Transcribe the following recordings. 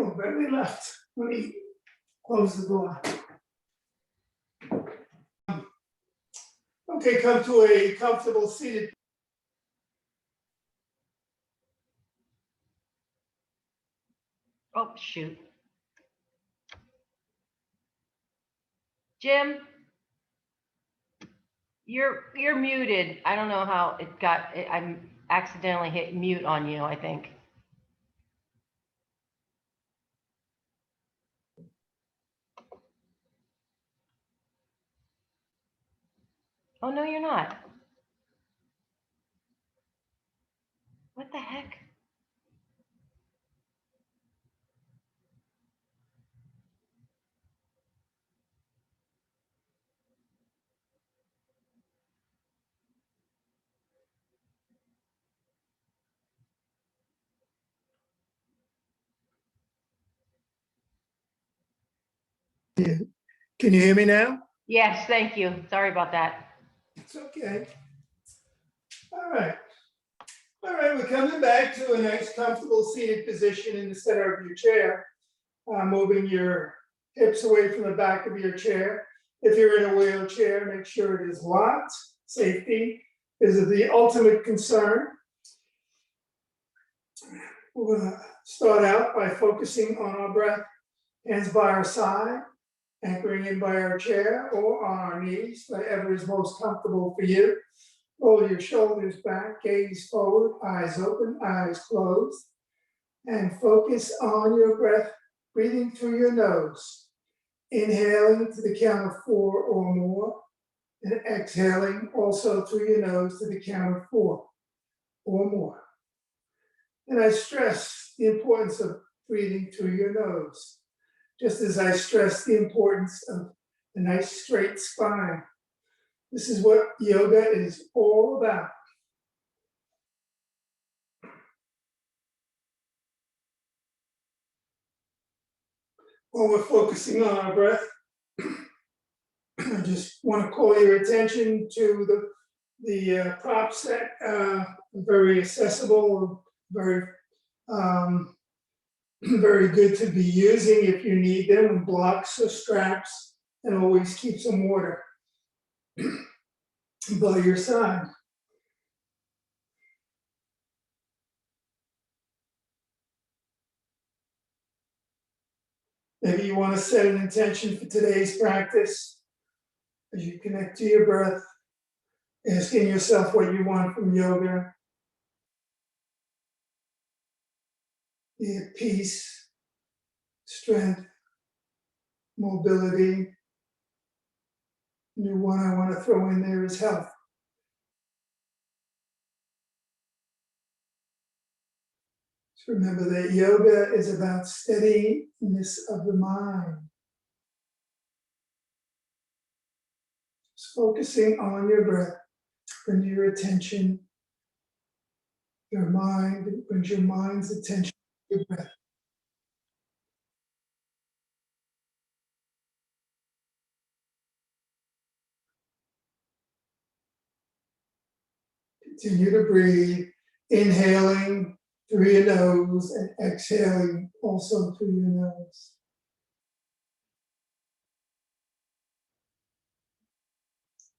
Oh, Bentley left. Let me close the door. Okay, come to a comfortable seated. Oh, shoot. Jim, you're muted. I don't know how it got, I accidentally hit mute on you, I think. Oh, no, you're not. What the heck? Can you hear me now? Yes, thank you. Sorry about that. It's okay. All right. All right, we're coming back to a nice comfortable seated position in the center of your chair. Moving your hips away from the back of your chair. If you're in a wheelchair, make sure it is locked. Safety is the ultimate concern. We're going to start out by focusing on our breath. Hands by our side, anchoring in by our chair or on our knees, whatever is most comfortable for you. Roll your shoulders back, gaze forward, eyes open, eyes closed, and focus on your breath, breathing through your nose. Inhaling to the count of 4 or more, and exhaling also through your nose to the count of 4 or more. And I stress the importance of breathing through your nose, just as I stress the importance of a nice straight spine. This is what yoga is all about. While we're focusing on our breath, I just want to call your attention to the props that are very accessible, very very good to be using if you need them, blocks or straps, and always keep some water by your side. Maybe you want to set an intention for today's practice as you connect to your breath, asking yourself what you want from yoga. Be it peace, strength, mobility. New one I want to throw in there is health. So remember that yoga is about steadiness of the mind. Just focusing on your breath, bring your attention, your mind, brings your mind's attention to your breath. Continue to breathe, inhaling through your nose and exhaling also through your nose.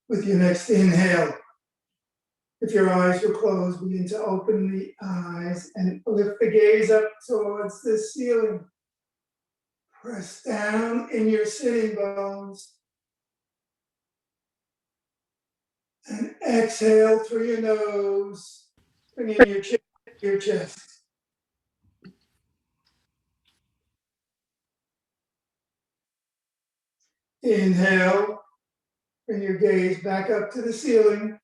With your next inhale, if your eyes were closed, begin to open the eyes and lift the gaze up towards the ceiling. Press down in your sitting bones. And exhale through your nose, bringing your chin to your chest. Inhale, bring your gaze back up to the ceiling.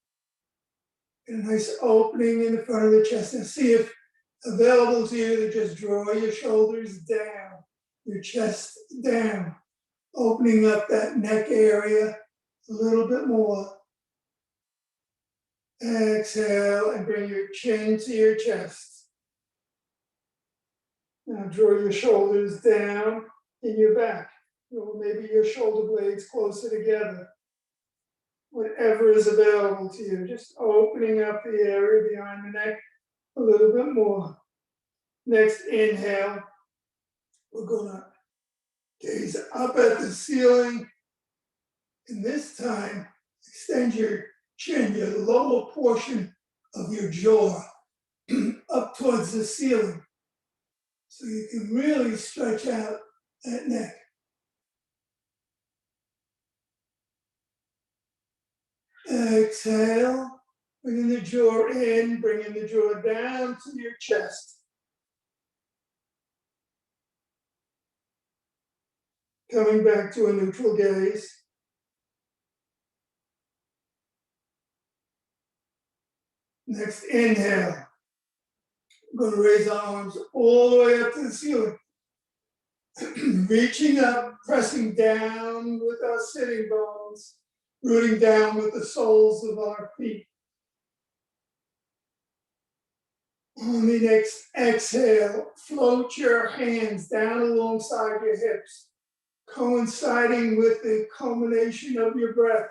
And a nice opening in the front of the chest. And see if available to you to just draw your shoulders down, your chest down, opening up that neck area a little bit more. Exhale and bring your chin to your chest. Now draw your shoulders down in your back, or maybe your shoulder blades closer together. Whatever is available to you, just opening up the area behind the neck a little bit more. Next inhale, We're gonna gaze up at the ceiling. And this time, extend your chin, your lower portion of your jaw up towards the ceiling. So you can really stretch out that neck. Exhale, bringing the jaw in, bringing the jaw down to your chest. Coming back to a neutral gaze. Next, inhale. We're going to raise our arms all the way up to the ceiling. Reaching up, pressing down with our sitting bones, rooting down with the soles of our feet. On the next exhale, float your hands down alongside your hips, coinciding with the culmination of your breath.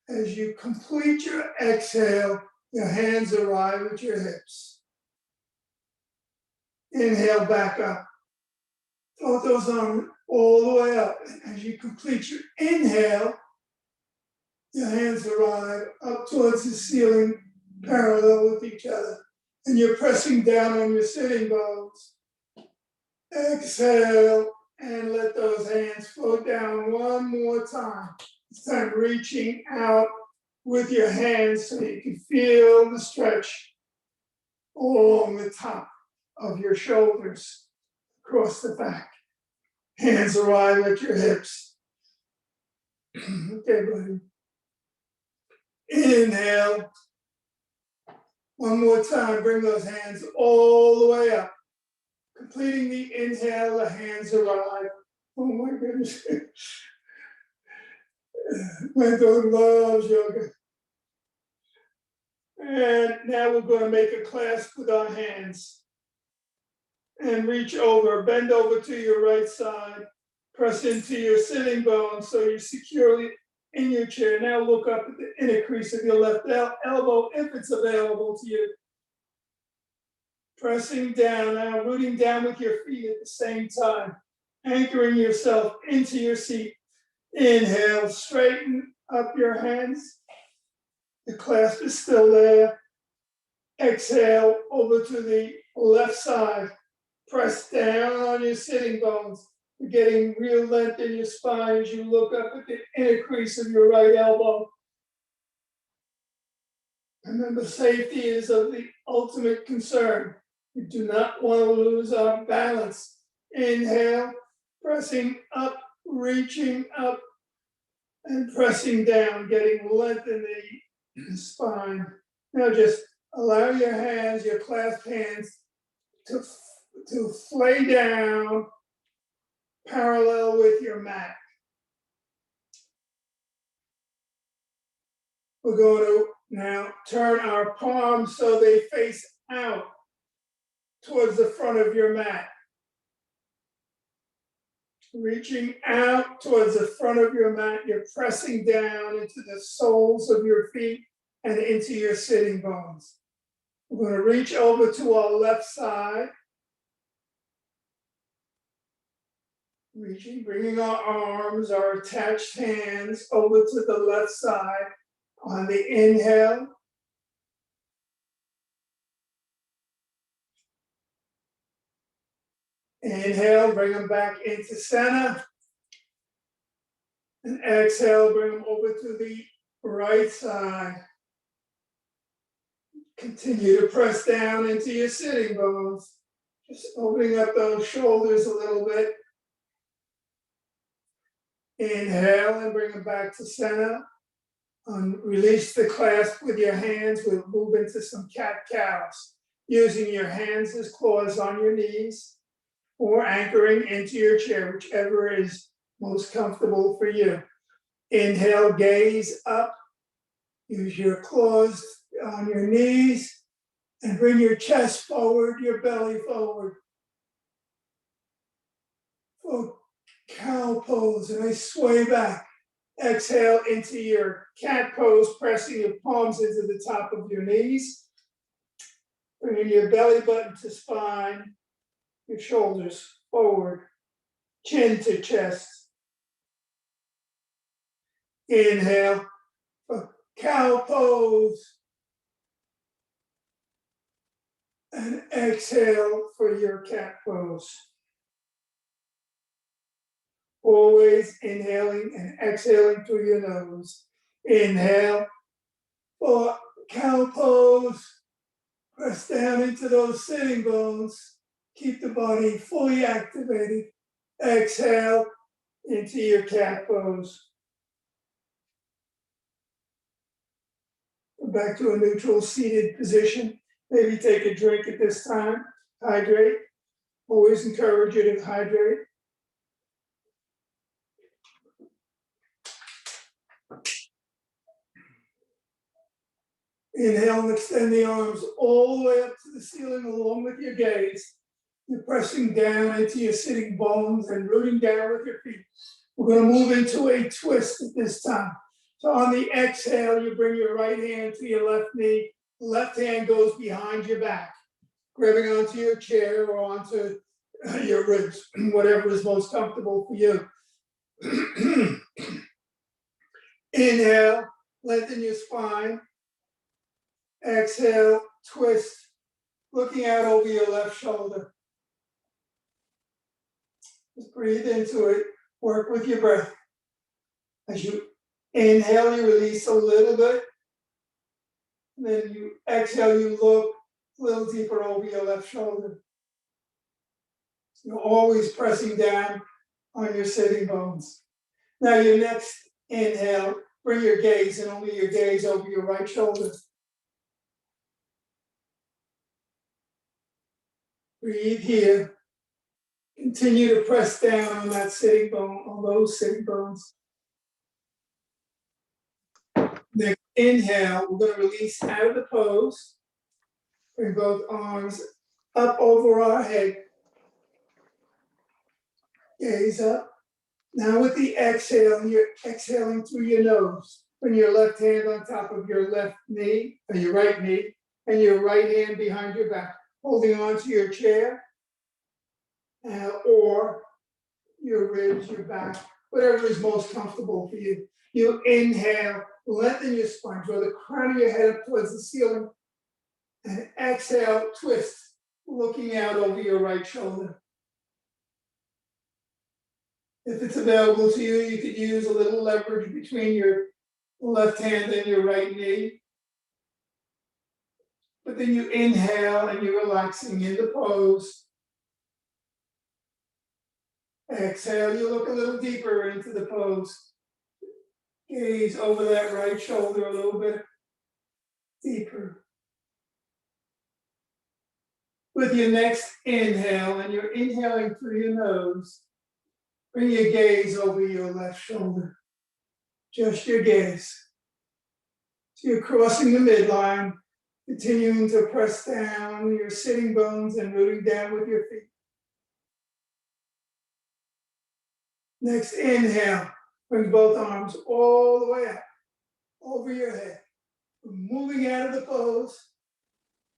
As you complete your exhale, your hands arrive at your hips. Inhale back up. Float those arms all the way up. And as you complete your inhale, your hands arrive up towards the ceiling, parallel with each other. And you're pressing down on your sitting bones. Exhale, and let those hands float down one more time. This time reaching out with your hands so you can feel the stretch along the top of your shoulders, across the back. Hands arrive at your hips. Okay, buddy. Inhale. One more time, bring those hands all the way up. Completing the inhale, the hands arrive. Oh my goodness. My dog loves yoga. And now we're going to make a clasp with our hands. And reach over, bend over to your right side. Press into your sitting bones so you're securely in your chair. Now look up at the inner crease of your left elbow if it's available to you. Pressing down now, rooting down with your feet at the same time. Anchoring yourself into your seat. Inhale, straighten up your hands. The clasp is still there. Exhale, over to the left side. Press down on your sitting bones. You're getting real length in your spine as you look up at the inner crease of your right elbow. Remember, safety is of the ultimate concern. We do not want to lose our balance. Inhale, pressing up, reaching up, and pressing down, getting length in the spine. Now just allow your hands, your clasped hands, to flay down parallel with your mat. We're going to now turn our palms so they face out towards the front of your mat. Reaching out towards the front of your mat, you're pressing down into the soles of your feet and into your sitting bones. We're going to reach over to our left side. Reaching, bringing our arms, our attached hands over to the left side on the inhale. Inhale, bring them back into center. And exhale, bring them over to the right side. Continue to press down into your sitting bones. Just opening up those shoulders a little bit. Inhale and bring them back to center. Release the clasp with your hands. We'll move into some cat-cows. Using your hands as claws on your knees or anchoring into your chair, whichever is most comfortable for you. Inhale, gaze up. Use your claws on your knees and bring your chest forward, your belly forward. For cow pose, and I sway back. Exhale into your cat pose, pressing your palms into the top of your knees. Bringing your belly button to spine, your shoulders forward, chin to chest. Inhale for cow pose. And exhale for your cat pose. Always inhaling and exhaling through your nose. Inhale for cow pose. Press down into those sitting bones. Keep the body fully activated. Exhale into your cat pose. Back to a neutral seated position. Maybe take a drink at this time. Hydrate. Always encourage you to hydrate. Inhale and extend the arms all the way up to the ceiling along with your gaze. You're pressing down into your sitting bones and rooting down with your feet. We're going to move into a twist at this time. So on the exhale, you bring your right hand to your left knee. Left hand goes behind your back, grabbing onto your chair or onto your ribs, whatever is most comfortable for you. Inhale, lengthen your spine. Exhale, twist, looking out over your left shoulder. Just breathe into it, work with your breath. As you inhale, you release a little bit. Then you exhale, you look a little deeper over your left shoulder. You're always pressing down on your sitting bones. Now your next inhale, bring your gaze and only your gaze over your right shoulder. Breathe here. Continue to press down on that sitting bone, on those sitting bones. Next inhale, we're going to release out of the pose. Bring both arms up over our head. Gaze up. Now with the exhale, you're exhaling through your nose. Bring your left hand on top of your left knee, or your right knee, and your right hand behind your back, holding onto your chair, or your ribs, your back, whatever is most comfortable for you. You inhale, lengthen your spine, draw the crown of your head up towards the ceiling, and exhale, twist, looking out over your right shoulder. If it's available to you, you could use a little leverage between your left hand and your right knee. But then you inhale and you're relaxing in the pose. Exhale, you look a little deeper into the pose. Gaze over that right shoulder a little bit deeper. With your next inhale, and you're inhaling through your nose, bring your gaze over your left shoulder. Just your gaze. So you're crossing the midline, continuing to press down your sitting bones and rooting down with your feet. Next inhale, bring both arms all the way up, over your head. We're moving out of the pose,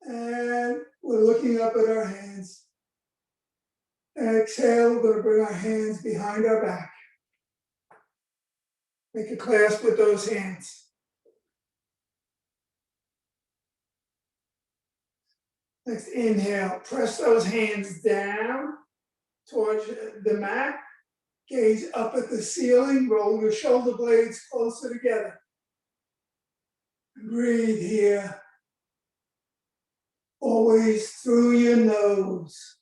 and we're looking up at our hands. Exhale, we're going to bring our hands behind our back. Make a clasp with those hands. Next inhale, press those hands down towards the mat. Gaze up at the ceiling, roll your shoulder blades closer together. Breathe here. Always through your nose.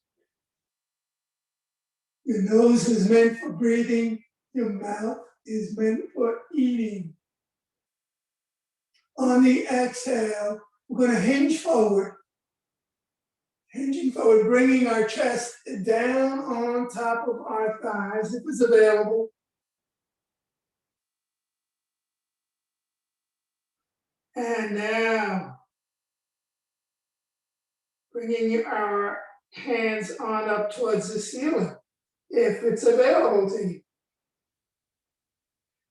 Your nose is meant for breathing. Your mouth is meant for eating. On the exhale, we're going to hinge forward. Hinging forward, bringing our chest down on top of our thighs, if it's available. And now, bringing our hands on up towards the ceiling, if it's available to you.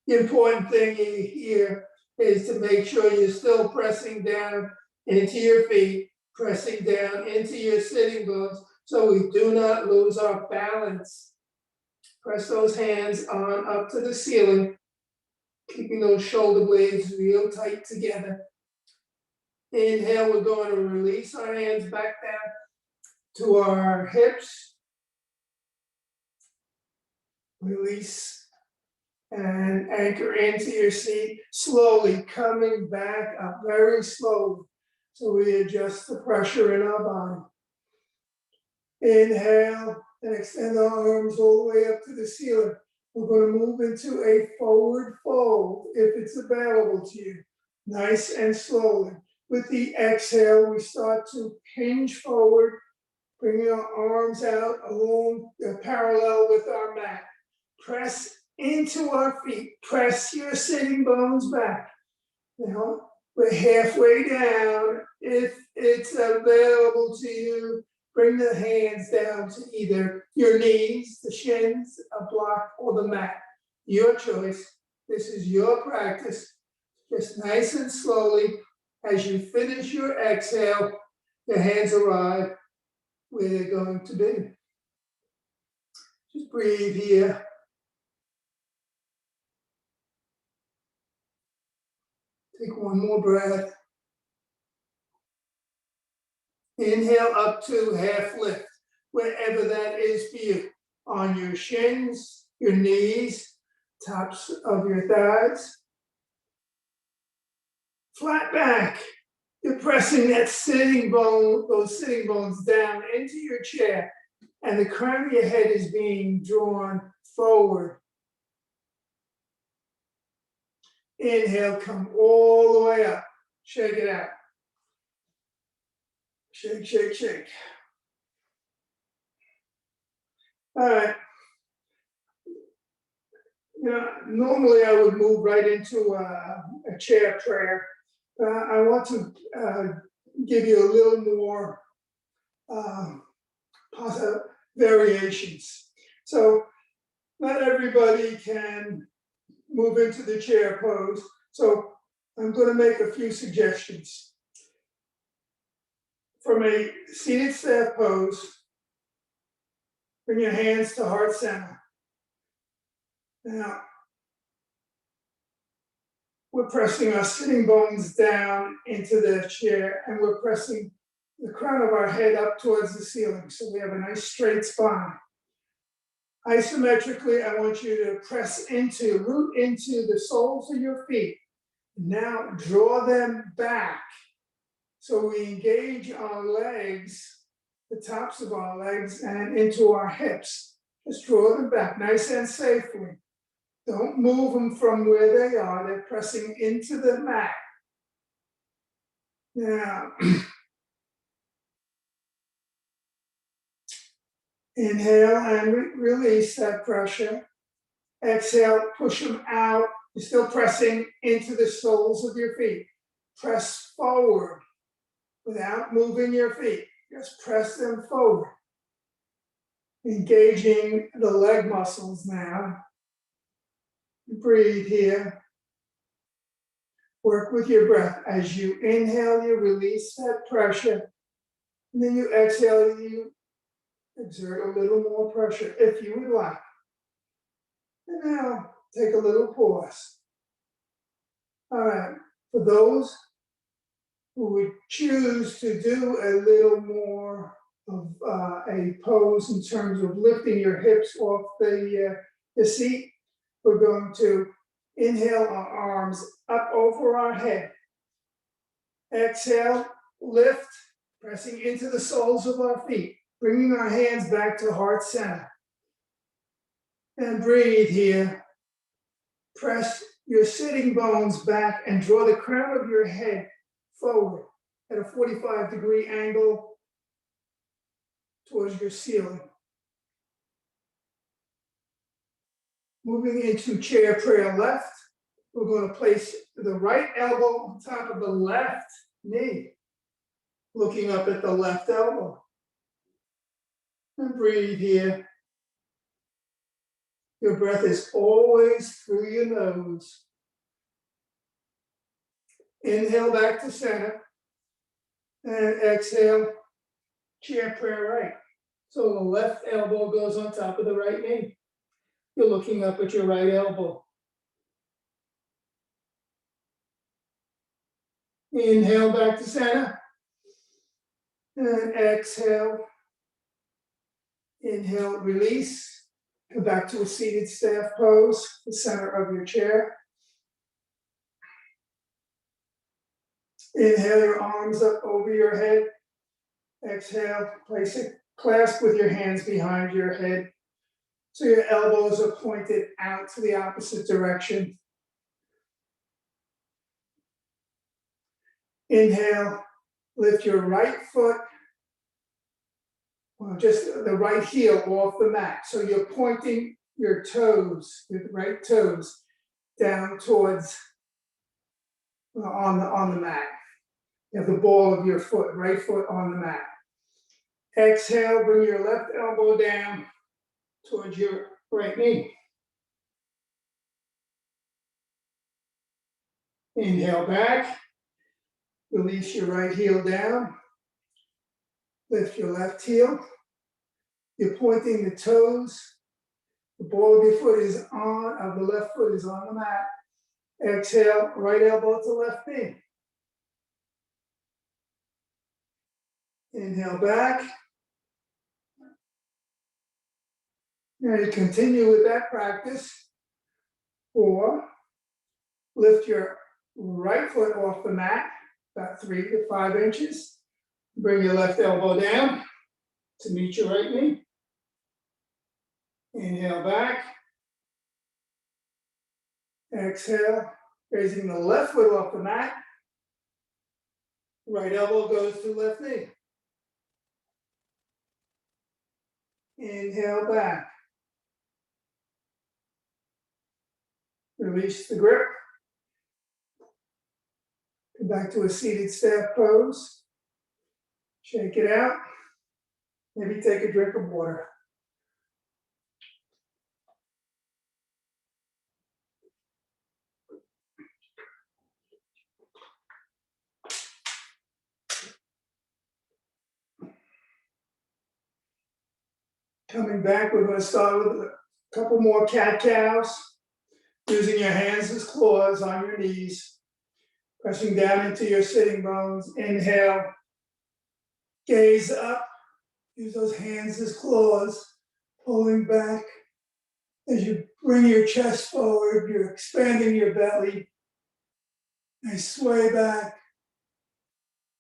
The important thing here is to make sure you're still pressing down into your feet, pressing down into your sitting bones, so we do not lose our balance. Press those hands on up to the ceiling, keeping those shoulder blades real tight together. Inhale, we're going to release our hands back down to our hips. Release and anchor into your seat, slowly coming back up, very slowly. So we adjust the pressure in our body. Inhale and extend our arms all the way up to the ceiling. We're going to move into a forward fold if it's available to you, nice and slowly. With the exhale, we start to hinge forward, bringing our arms out along parallel with our mat. Press into our feet, press your sitting bones back. Now, we're halfway down. If it's available to you, bring the hands down to either your knees, the shins, a block, or the mat. Your choice. This is your practice. Just nice and slowly, as you finish your exhale, the hands arrive where they're going to be. Just breathe here. Take one more breath. Inhale up to half lift, wherever that is for you. On your shins, your knees, tops of your thighs. Flat back. You're pressing that sitting bone, those sitting bones down into your chair, and the crown of your head is being drawn forward. Inhale, come all the way up. Shake it out. Shake, shake, shake. All right. Normally I would move right into a chair prayer. I want to give you a little more variations. So not everybody can move into the chair pose. So I'm going to make a few suggestions. From a seated staff pose, bring your hands to heart center. Now, we're pressing our sitting bones down into the chair, and we're pressing the crown of our head up towards the ceiling, so we have a nice straight spine. Isometrically, I want you to press root into the soles of your feet. Now draw them back. So we engage our legs, the tops of our legs, and into our hips. Just draw them back, nice and safely. Don't move them from where they are. They're pressing into the mat. Now, inhale and release that pressure. Exhale, push them out. You're still pressing into the soles of your feet. Press forward without moving your feet. Just press them forward. Engaging the leg muscles now. Breathe here. Work with your breath. As you inhale, you release that pressure. And then you exhale, you exert a little more pressure if you would like. And now take a little pause. All right, for those who would choose to do a little more of a pose in terms of lifting your hips off the seat, we're going to inhale our arms up over our head. Exhale, lift, pressing into the soles of our feet, bringing our hands back to heart center. And breathe here. Press your sitting bones back and draw the crown of your head forward at a 45-degree angle towards your ceiling. Moving into chair prayer left, we're going to place the right elbow on top of the left knee, looking up at the left elbow. And breathe here. Your breath is always through your nose. Inhale back to center. And exhale, chair prayer right. So the left elbow goes on top of the right knee. You're looking up at your right elbow. Inhale back to center. And exhale. Inhale, release. Come back to a seated staff pose, the center of your chair. Inhale your arms up over your head. Exhale, place a clasp with your hands behind your head. So your elbows are pointed out to the opposite direction. Inhale, lift your right foot, well, just the right heel off the mat. So you're pointing your toes, your right toes, down towards on the mat. You have the ball of your foot, right foot on the mat. Exhale, bring your left elbow down towards your right knee. Inhale back, release your right heel down, lift your left heel. You're pointing the toes. The ball of your foot is on, of the left foot is on the mat. Exhale, right elbow to left knee. Inhale back. Now you continue with that practice. Or lift your right foot off the mat, about 3 to 5 inches. Bring your left elbow down to meet your right knee. Inhale back. Exhale, raising the left foot off the mat. Right elbow goes to left knee. Inhale back. Release the grip. Come back to a seated staff pose. Shake it out. Maybe take a drink of water. Coming back, we're going to start with a couple more cat-cows. Using your hands as claws on your knees. Pressing down into your sitting bones. Inhale. Gaze up. Use those hands as claws. Pulling back. As you bring your chest forward, you're expanding your belly. Nice sway back.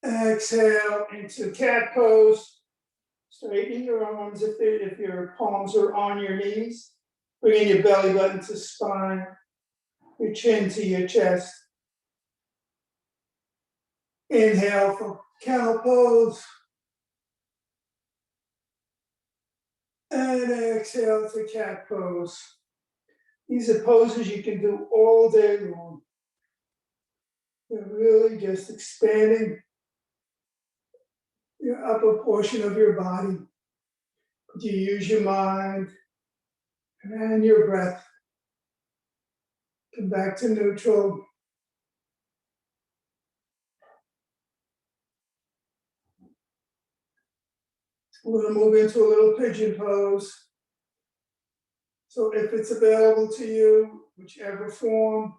Exhale into cat pose. Straighten your arms if your palms are on your knees. Bringing your belly button to spine, your chin to your chest. Inhale for cow pose. And exhale to cat pose. These are poses you can do all day long. They're really just expanding your upper portion of your body. You use your mind and your breath. Come back to neutral. We're going to move into a little pigeon pose. So if it's available to you, whichever form,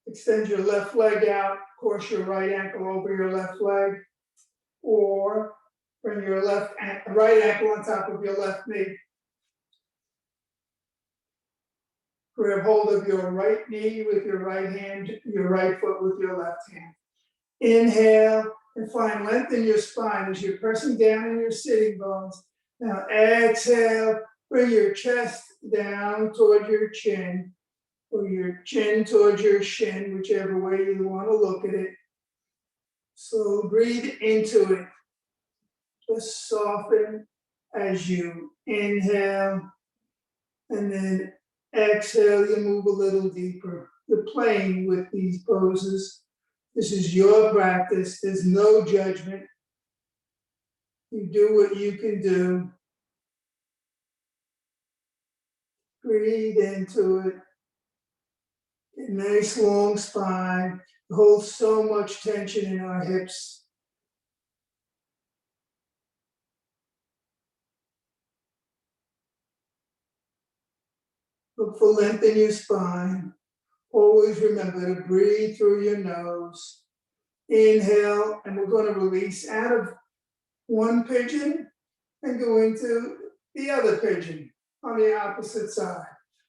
extend your left leg out, cross your right ankle over your left leg, or bring your right ankle on top of your left knee. Grab hold of your right knee with your right hand, your right foot with your left hand. Inhale and find length in your spine as you're pressing down in your sitting bones. Now exhale, bring your chest down toward your chin, or your chin towards your shin, whichever way you want to look at it. So breathe into it. Just soften as you inhale, and then exhale, you move a little deeper. You're playing with these poses. This is your practice. There's no judgment. You do what you can do. Breathe into it. A nice long spine. It holds so much tension in our hips. Look for length in your spine. Always remember to breathe through your nose. Inhale, and we're going to release out of one pigeon and go into the other pigeon on the opposite side.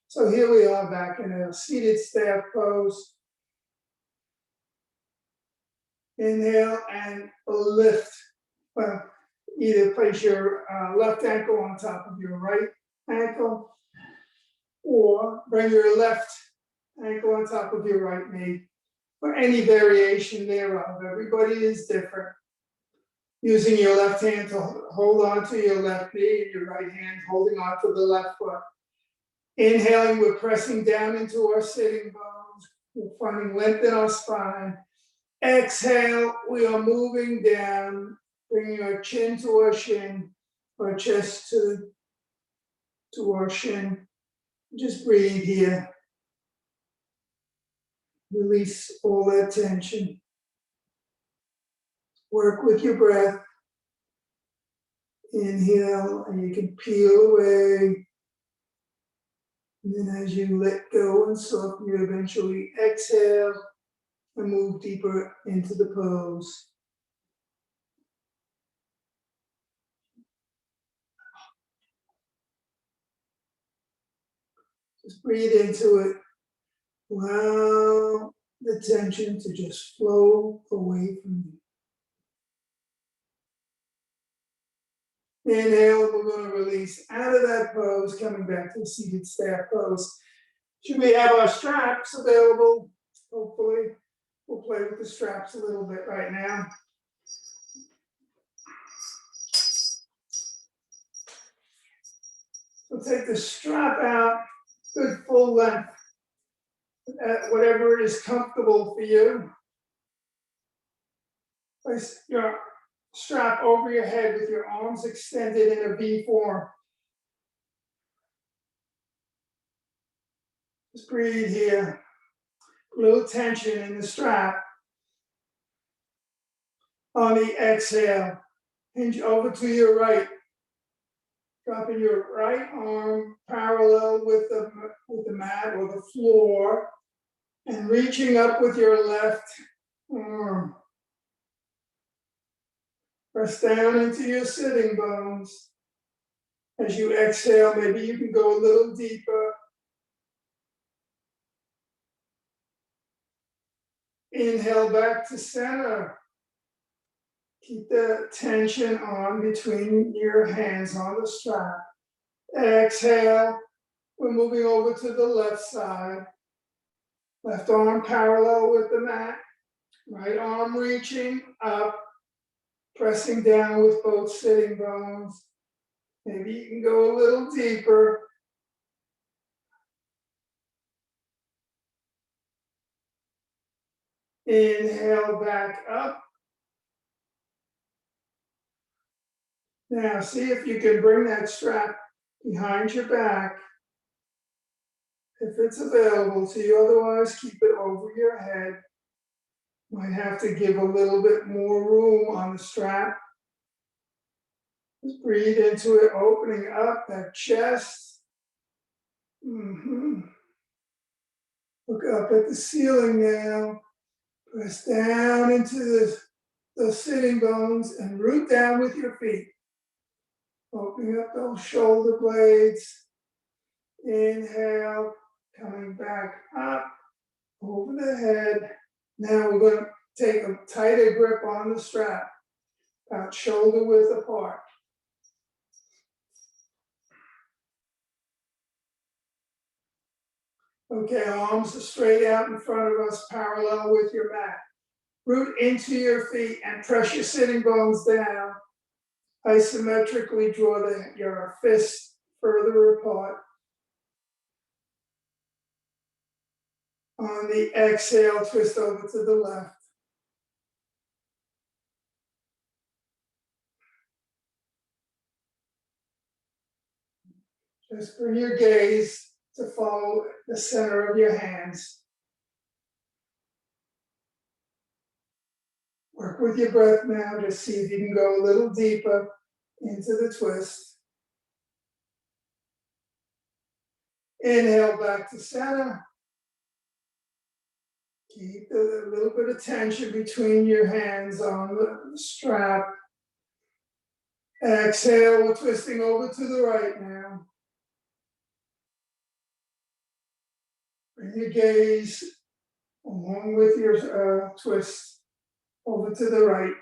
So here we are back in a seated staff pose. Inhale and lift. Well, either place your left ankle on top of your right ankle, or bring your left ankle on top of your right knee, or any variation thereof. Everybody is different. Using your left hand to hold on to your left knee and your right hand holding on to the left foot. Inhaling, we're pressing down into our sitting bones. We're finding length in our spine. Exhale, we are moving down, bringing our chin to our shin, our chest to our shin. Just breathe here. Release all that tension. Work with your breath. Inhale, and you can peel away. And then as you let go and soften, you eventually exhale and move deeper into the pose. Just breathe into it. Allow the tension to just flow away from you. Inhale, we're going to release out of that pose, coming back to the seated staff pose. Should we have our straps available? Hopefully, we'll play with the straps a little bit right now. So take the strap out, good full length, whatever is comfortable for you. Place your strap over your head with your arms extended in a V form. Just breathe here. A little tension in the strap. On the exhale, hinge over to your right. Dropping your right arm parallel with the mat or the floor, and reaching up with your left arm. Press down into your sitting bones. As you exhale, maybe you can go a little deeper. Inhale back to center. Keep the tension on between your hands on the strap. Exhale, we're moving over to the left side. Left arm parallel with the mat. Right arm reaching up, pressing down with both sitting bones. Maybe you can go a little deeper. Inhale back up. Now see if you can bring that strap behind your back, if it's available to you. Otherwise, keep it over your head. Might have to give a little bit more room on the strap. Just breathe into it, opening up that chest. Look up at the ceiling now. Press down into the sitting bones and root down with your feet. Opening up those shoulder blades. Inhale, coming back up over the head. Now we're going to take a tighter grip on the strap, about shoulder width apart. Okay, arms are straight out in front of us, parallel with your mat. Root into your feet and press your sitting bones down. Isometrically draw your fists further apart. On the exhale, twist over to the left. Just bring your gaze to follow the center of your hands. Work with your breath now to see if you can go a little deeper into the twist. Inhale back to center. Keep a little bit of tension between your hands on the strap. Exhale, we're twisting over to the right now. Bring your gaze along with your twist over to the right.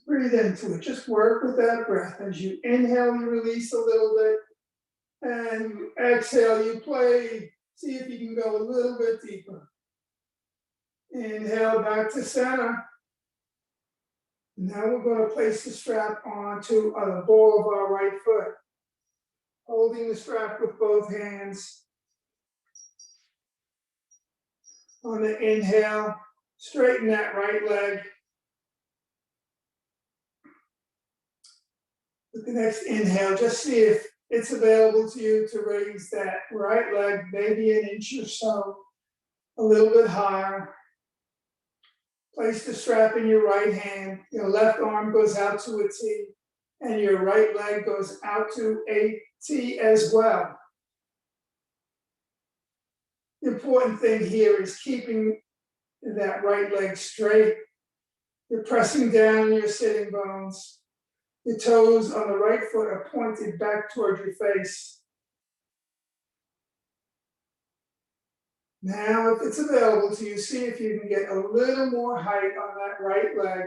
Breathe into it. Just work with that breath. As you inhale, you release a little bit. And you exhale, you play. See if you can go a little bit deeper. Inhale back to center. Now we're going to place the strap onto the ball of our right foot. Holding the strap with both hands. On the inhale, straighten that right leg. With the next inhale, just see if it's available to you to raise that right leg maybe an inch or so, a little bit higher. Place the strap in your right hand. Your left arm goes out to a T, and your right leg goes out to a T as well. The important thing here is keeping that right leg straight. You're pressing down your sitting bones. The toes on the right foot are pointed back toward your face. Now, if it's available to you, see if you can get a little more height on that right leg.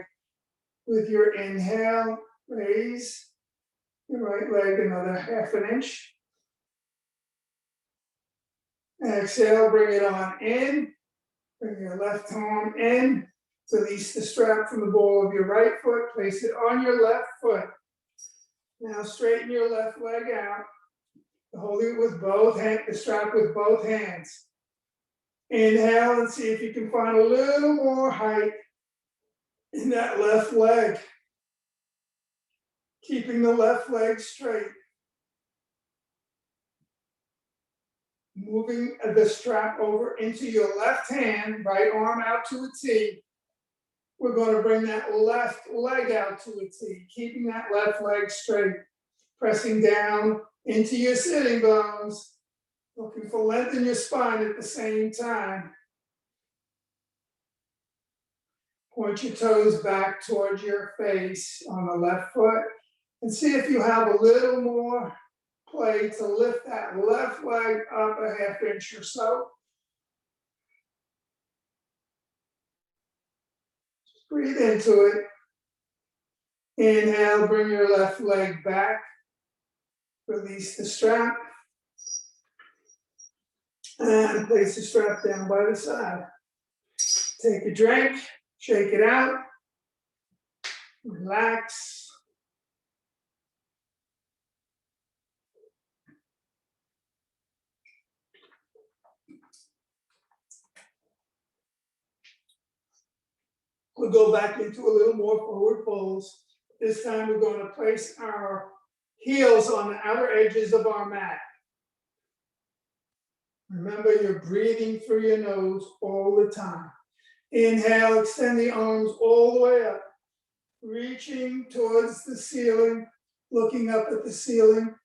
With your inhale, raise your right leg another half an inch. Exhale, bring it on in. Bring your left arm in. Release the strap from the ball of your right foot. Place it on your left foot. Now straighten your left leg out. Hold it with both hands, the strap with both hands. Inhale and see if you can find a little more height in that left leg. Keeping the left leg straight. Moving the strap over into your left hand, right arm out to a T. We're going to bring that left leg out to a T, keeping that left leg straight. Pressing down into your sitting bones, looking for length in your spine at the same time. Point your toes back towards your face on the left foot and see if you have a little more play to lift that left leg up a half inch or so. Just breathe into it. Inhale, bring your left leg back. Release the strap. And place the strap down by the side. Take a drink, shake it out, relax. We'll go back into a little more forward folds. This time we're going to place our heels on the outer edges of our mat. Remember, you're breathing through your nose all the time. Inhale, extend the arms all the way up, reaching towards the ceiling, looking up at the ceiling,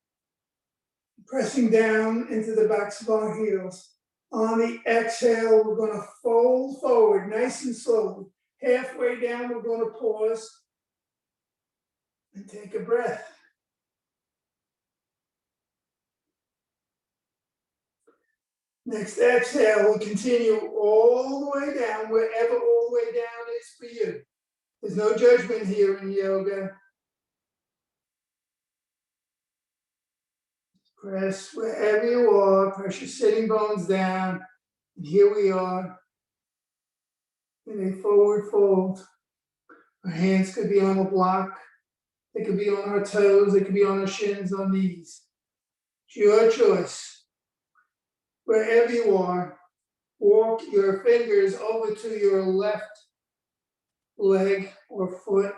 pressing down into the backs of our heels. On the exhale, we're going to fold forward nice and slowly. Halfway down, we're going to pause and take a breath. Next exhale, we'll continue all the way down, wherever all the way down is for you. There's no judgment here in yoga. Press wherever you are, press your sitting bones down. And here we are in a forward fold. Our hands could be on a block. They could be on our toes. They could be on our shins or knees. It's your choice. Wherever you are, walk your fingers over to your left leg or foot.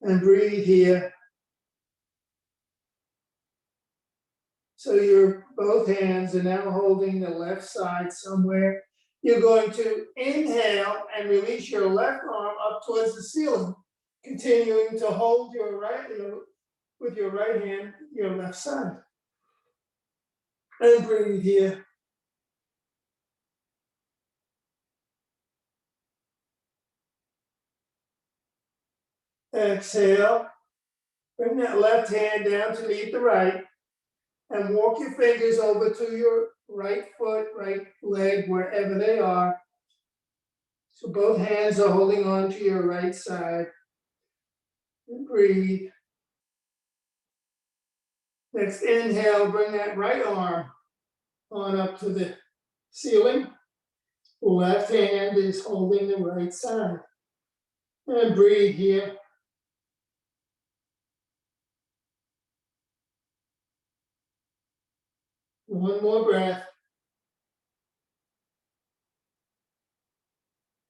And breathe here. So your both hands are now holding the left side somewhere You're going to inhale and release your left arm up towards the ceiling, continuing to hold your right with your right hand, your left side. And breathe here. Exhale. Bring that left hand down to meet the right. And walk your fingers over to your right foot, right leg, wherever they are. So both hands are holding on to your right side. And breathe. Next inhale, bring that right arm on up to the ceiling. Left hand is holding the right side. And breathe here. One more breath.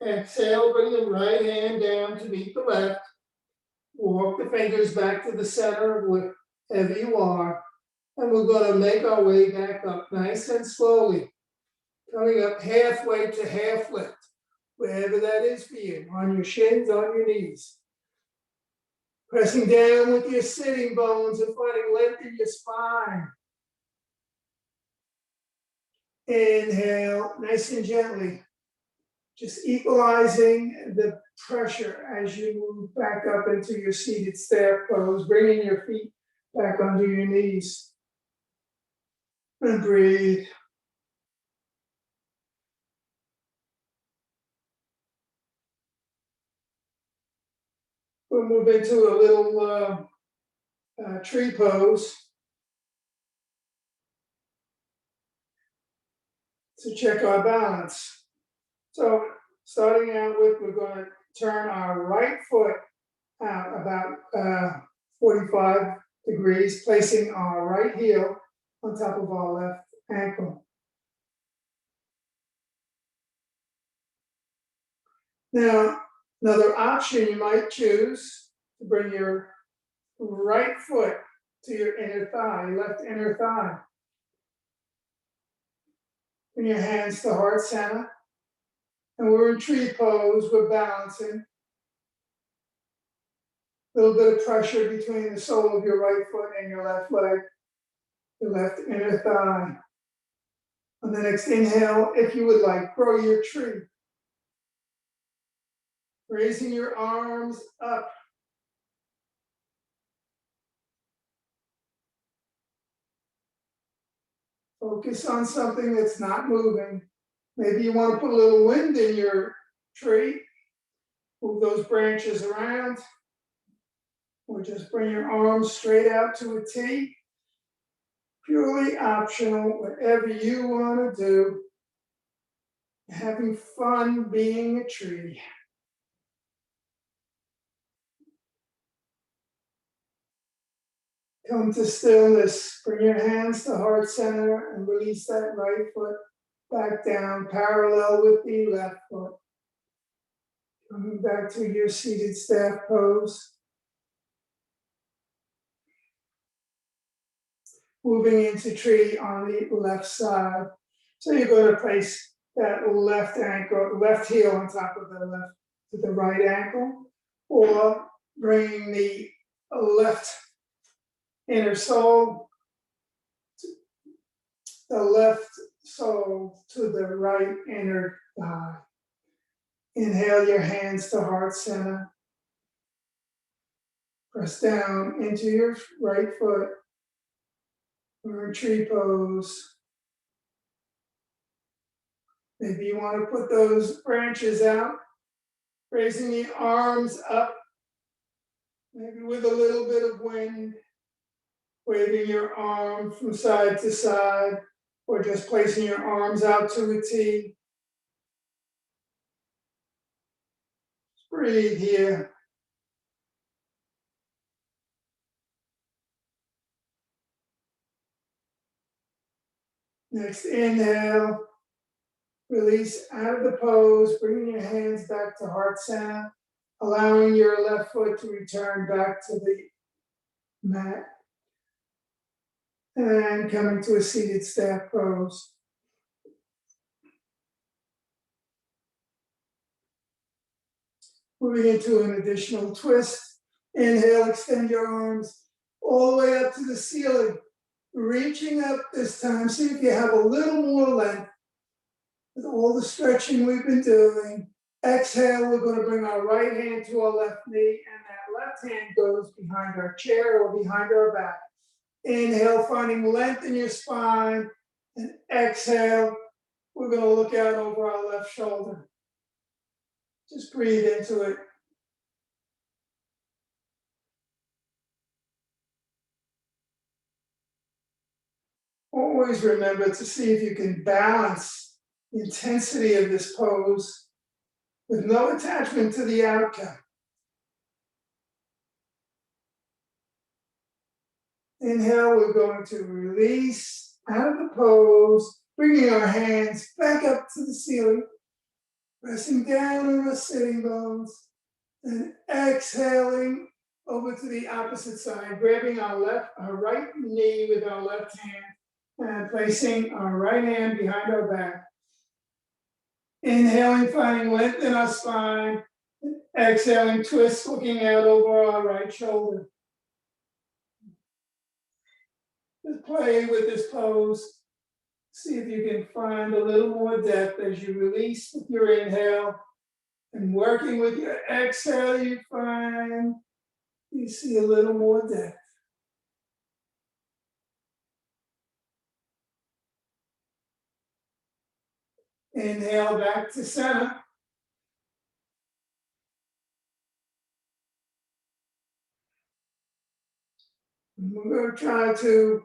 Exhale, bring the right hand down to meet the left. Walk the fingers back to the center of wherever you are. And we're going to make our way back up nice and slowly. Coming up halfway to half lift, wherever that is for you, on your shins, on your knees. Pressing down with your sitting bones and finding length in your spine. Inhale, nice and gently. Just equalizing the pressure as you move back up into your seated staff pose, bringing your feet back under your knees. And breathe. We'll move into a little tree pose. To check our balance. So starting out with, we're going to turn our right foot out about 45 degrees, placing our right heel on top of our left ankle. Now, another option you might choose to bring your right foot to your inner thigh, your left inner thigh. Bring your hands to heart center. And we're in tree pose, we're balancing. A little bit of pressure between the sole of your right foot and your left leg, your left inner thigh. On the next inhale, if you would like, grow your tree. Raising your arms up. Focus on something that's not moving. Maybe you want to put a little wind in your tree. Move those branches around. Or just bring your arms straight out to a T. Purely optional, whatever you want to do. Having fun being a tree. Come to stillness. Bring your hands to heart center and release that right foot back down, parallel with the left foot. Coming back to your seated staff pose. Moving into tree on the left side. So you're going to place that left ankle, left heel on top of the right ankle, or bringing the left inner sole, the left sole to the right inner thigh. Inhale your hands to heart center. Press down into your right foot. We're in tree pose. Maybe you want to put those branches out, raising the arms up, maybe with a little bit of wind, waving your arm from side to side, or just placing your arms out to a T. Breathe here. Next inhale, release out of the pose, bringing your hands back to heart center, allowing your left foot to return back to the mat. And coming to a seated staff pose. Moving into an additional twist. Inhale, extend your arms all the way up to the ceiling. Reaching up this time, see if you have a little more length with all the stretching we've been doing. Exhale, we're going to bring our right hand to our left knee, and that left hand goes behind our chair or behind our back. Inhale, finding length in your spine, and exhale, we're going to look out over our left shoulder. Just breathe into it. Always remember to see if you can balance the intensity of this pose with no attachment to the outcome. Inhale, we're going to release out of the pose, bringing our hands back up to the ceiling, pressing down on our sitting bones, and exhaling over to the opposite side, grabbing our right knee with our left hand, and placing our right hand behind our back. Inhaling, finding length in our spine. Exhaling, twist, looking out over our right shoulder. Just play with this pose. See if you can find a little more depth as you release with your inhale. And working with your exhale, you see a little more depth. Inhale back to center. We're going to try to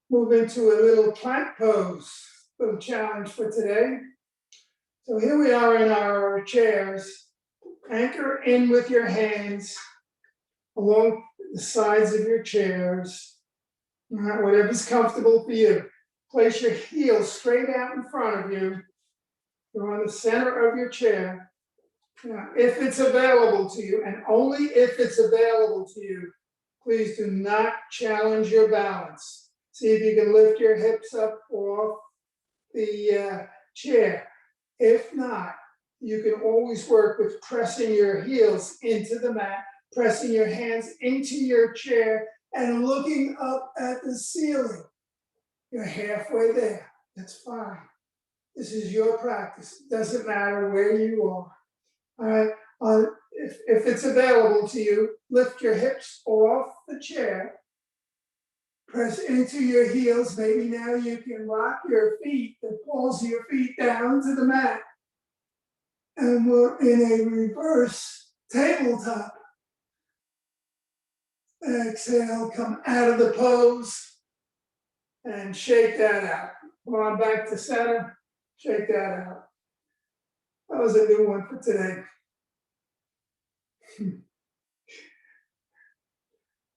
move into a little plank pose, little challenge for today. So here we are in our chairs. Anchor in with your hands along the sides of your chairs. Whatever's comfortable for you. Place your heels straight out in front of you. You're on the center of your chair. Now, if it's available to you, and only if it's available to you, please do not challenge your balance. See if you can lift your hips up off the chair. If not, you can always work with pressing your heels into the mat, pressing your hands into your chair, and looking up at the ceiling. You're halfway there. That's fine. This is your practice. It doesn't matter where you are. All right. If it's available to you, lift your hips off the chair, press into your heels. Maybe now you can rock your feet, the balls of your feet down to the mat. And we're in a reverse tabletop. Exhale, come out of the pose and shake that out. Come on back to center, shake that out. That was a new one for today.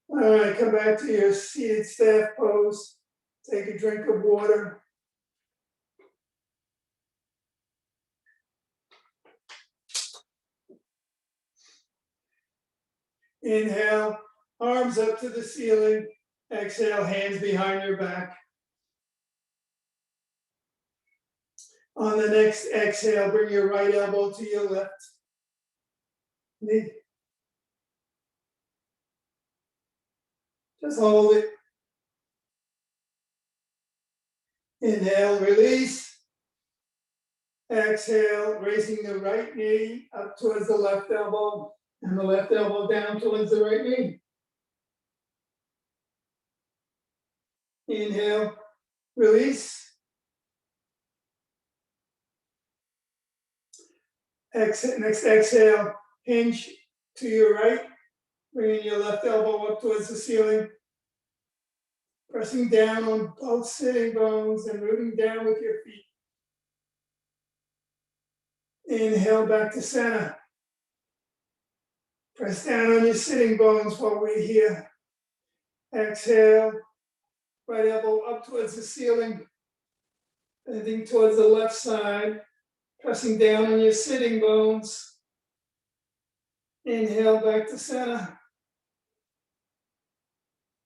All right, come back to your seated staff pose. Take a drink of water. Inhale, arms up to the ceiling. Exhale, hands behind your back. On the next exhale, bring your right elbow to your left knee. Just hold it. Inhale, release. Exhale, raising the right knee up towards the left elbow and the left elbow down towards the right knee. Inhale, release. Exhale, next exhale, hinge to your right, bringing your left elbow up towards the ceiling. Pressing down on both sitting bones and rooting down with your feet. Inhale back to center. Press down on your sitting bones while we're here. Exhale, right elbow up towards the ceiling. Bending towards the left side. Pressing down on your sitting bones. Inhale back to center.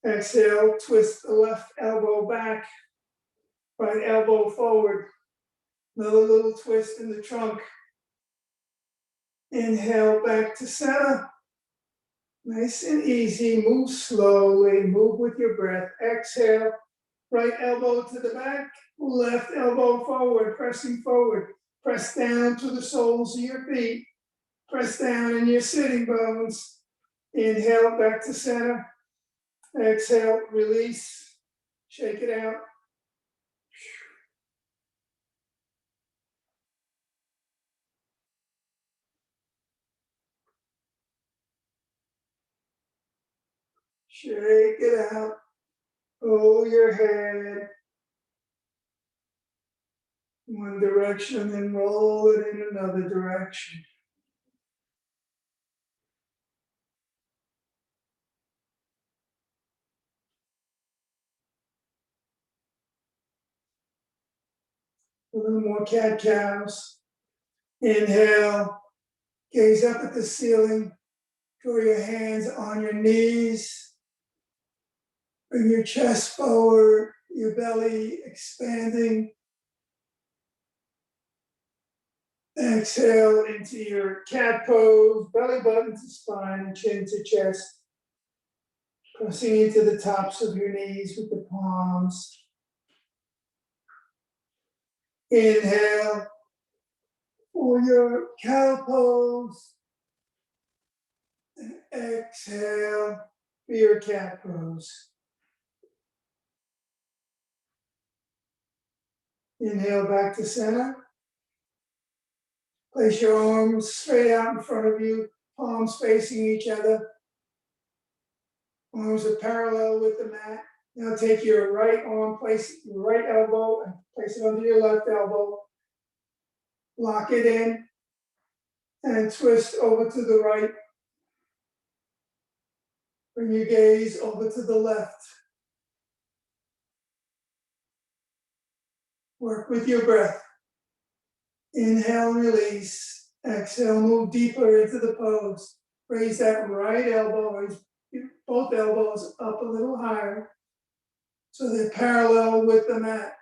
Exhale, twist the left elbow back. Right elbow forward. Another little twist in the trunk. Inhale back to center. Nice and easy, move slowly, move with your breath. Exhale, right elbow to the back, left elbow forward, pressing forward. Press down to the soles of your feet. Press down in your sitting bones. Inhale back to center. Exhale, release, shake it out. Shake it out. Roll your head one direction and roll it in another direction. A little more cat-cows. Inhale, gaze up at the ceiling. Draw your hands on your knees. Bring your chest forward, your belly expanding. Exhale into your cat pose, belly button to spine and chin to chest. Pressing into the tops of your knees with the palms. Inhale for your cow pose. And exhale for your cat pose. Inhale back to center. Place your arms straight out in front of you, palms facing each other. Arms are parallel with the mat. Now take your right arm, place your right elbow and place it under your left elbow. Lock it in and twist over to the right. Bring your gaze over to the left. Work with your breath. Inhale, release. Exhale, move deeper into the pose. Raise that right elbow, raise both elbows up a little higher so they're parallel with the mat.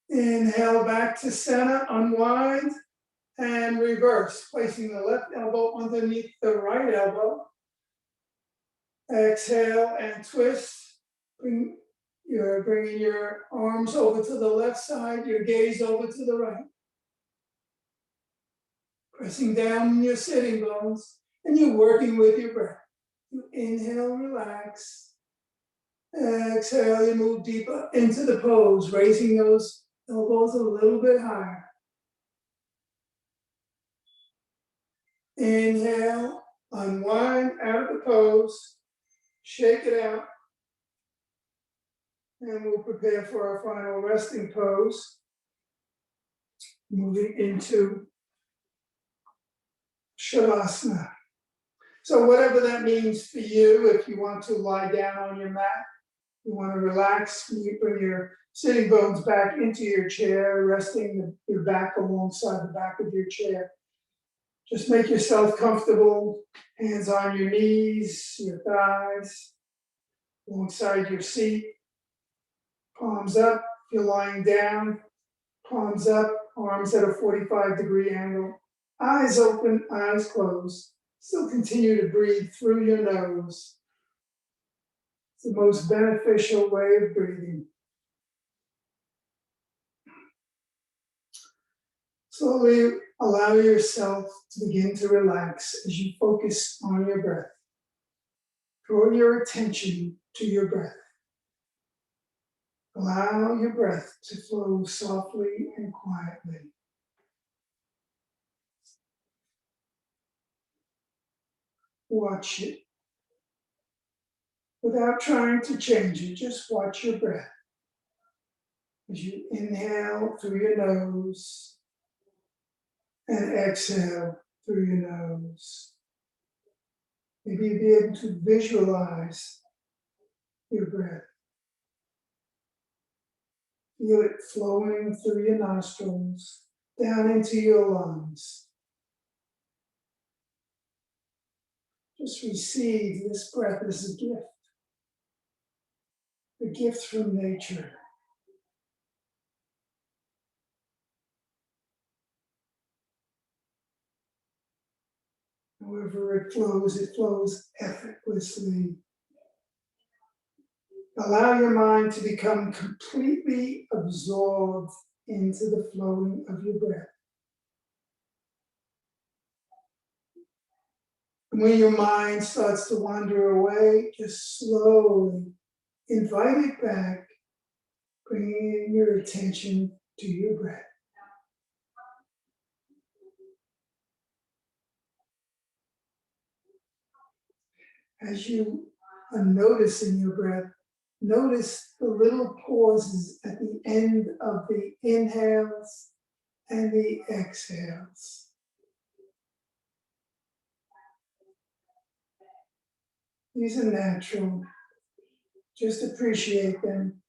Inhale back to center, unwind, and reverse, placing the left elbow underneath the right elbow. Exhale and twist. You're bringing your arms over to the left side, your gaze over to the right. Pressing down in your sitting bones, and you're working with your breath. You inhale, relax. Exhale, you move deeper into the pose, raising those elbows a little bit higher. Inhale, unwind out of the pose, shake it out, and we'll prepare for our final resting pose. Moving into Shavasana. So whatever that means for you, if you want to lie down on your mat, you want to relax, you bring your sitting bones back into your chair, resting your back alongside the back of your chair. Just make yourself comfortable, hands on your knees, your thighs, alongside your seat. Palms up, if you're lying down, palms up, arms at a 45-degree angle. Eyes open, eyes closed. Still continue to breathe through your nose. It's the most beneficial way of breathing. Slowly allow yourself to begin to relax as you focus on your breath. Draw your attention to your breath. Allow your breath to flow softly and quietly. Watch it. Without trying to change it, just watch your breath. As you inhale through your nose and exhale through your nose. Maybe you'll be able to visualize your breath. Feel it flowing through your nostrils, down into your lungs. Just receive this breath as a gift from nature. However it flows effortlessly. Allow your mind to become completely absorbed into the flowing of your breath. And when your mind starts to wander away, just slowly invite it back, bringing your attention to your breath. As you are noticing your breath, notice the little pauses at the end of the inhales and the exhales. These are natural. Just appreciate them.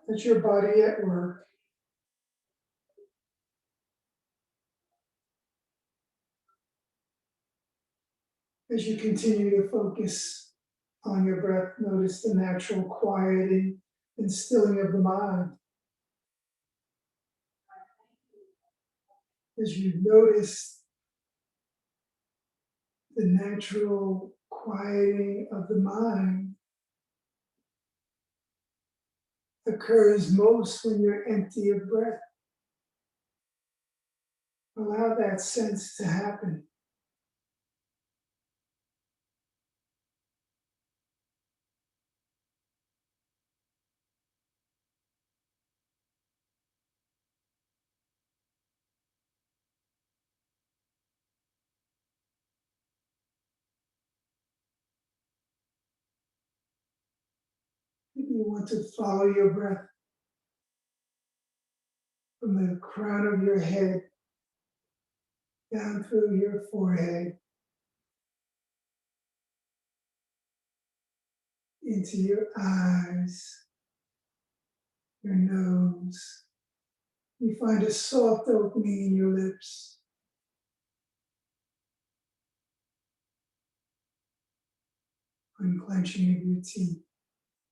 That's your body at work. As you continue to focus on your breath, notice the natural quieting and stilling of the mind. As you notice the natural quieting of the mind occurs most when you're empty of breath. Allow that sense to happen. If you want to follow your breath from the crown of your head down through your forehead into your eyes, your nose. You find a soft opening in your lips. Unclenching of your teeth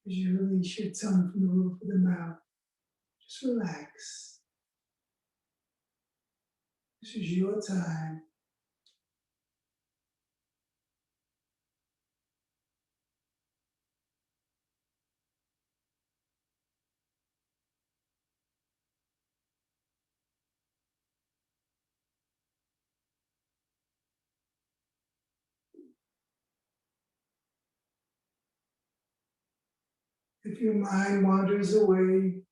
as you release your tongue from the roof of the mouth. Just relax. This is your time. If your mind wanders away,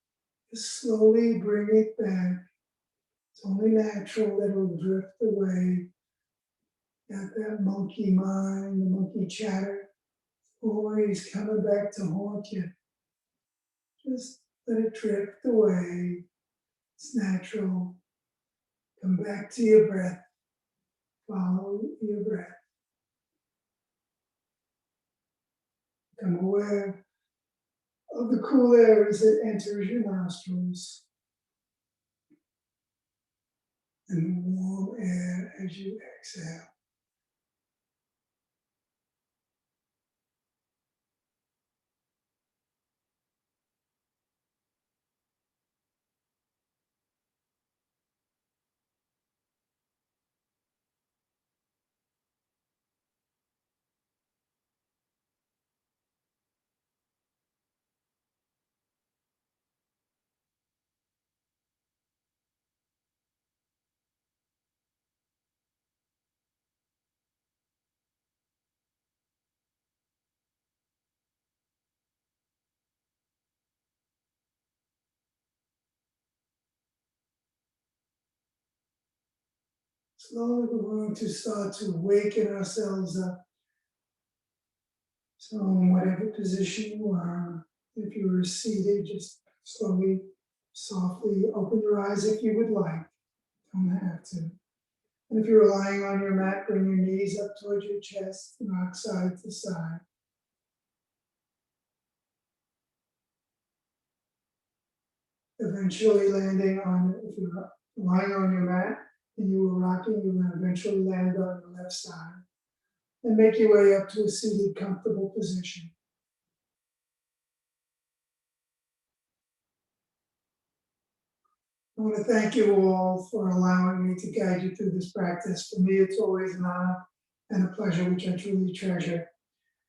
just slowly bring it back. It's only natural that it will drift away. Got that monkey mind, the monkey chatter, always coming back to haunt you. Just let it drift away. It's natural. Come back to your breath. Follow your breath. Become aware of the cool air as it enters your nostrils and the warm air as you exhale. Slowly we're going to start to waken ourselves up. So in whatever position you are, if you are seated, just slowly, softly open your eyes if you would like. Don't have to. And if you're lying on your mat, bring your knees up towards your chest, rock side to side. Eventually landing on, if you're lying on your mat and you were rocking, you will eventually land on the left side. And make your way up to a seated, comfortable position. I want to thank you all for allowing me to guide you through this practice. For me, it's always an honor and a pleasure, which I truly treasure.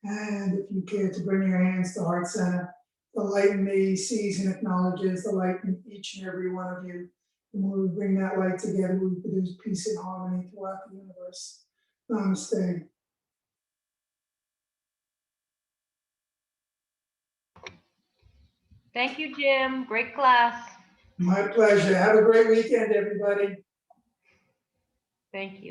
And if you care to bring your hands to Heart Center, the light in me sees and acknowledges the light in each and every one of you. And when we bring that light together, we produce peace and harmony throughout the universe. Namaste. Thank you, Jim. Great class. My pleasure. Have a great weekend, everybody. Thank you.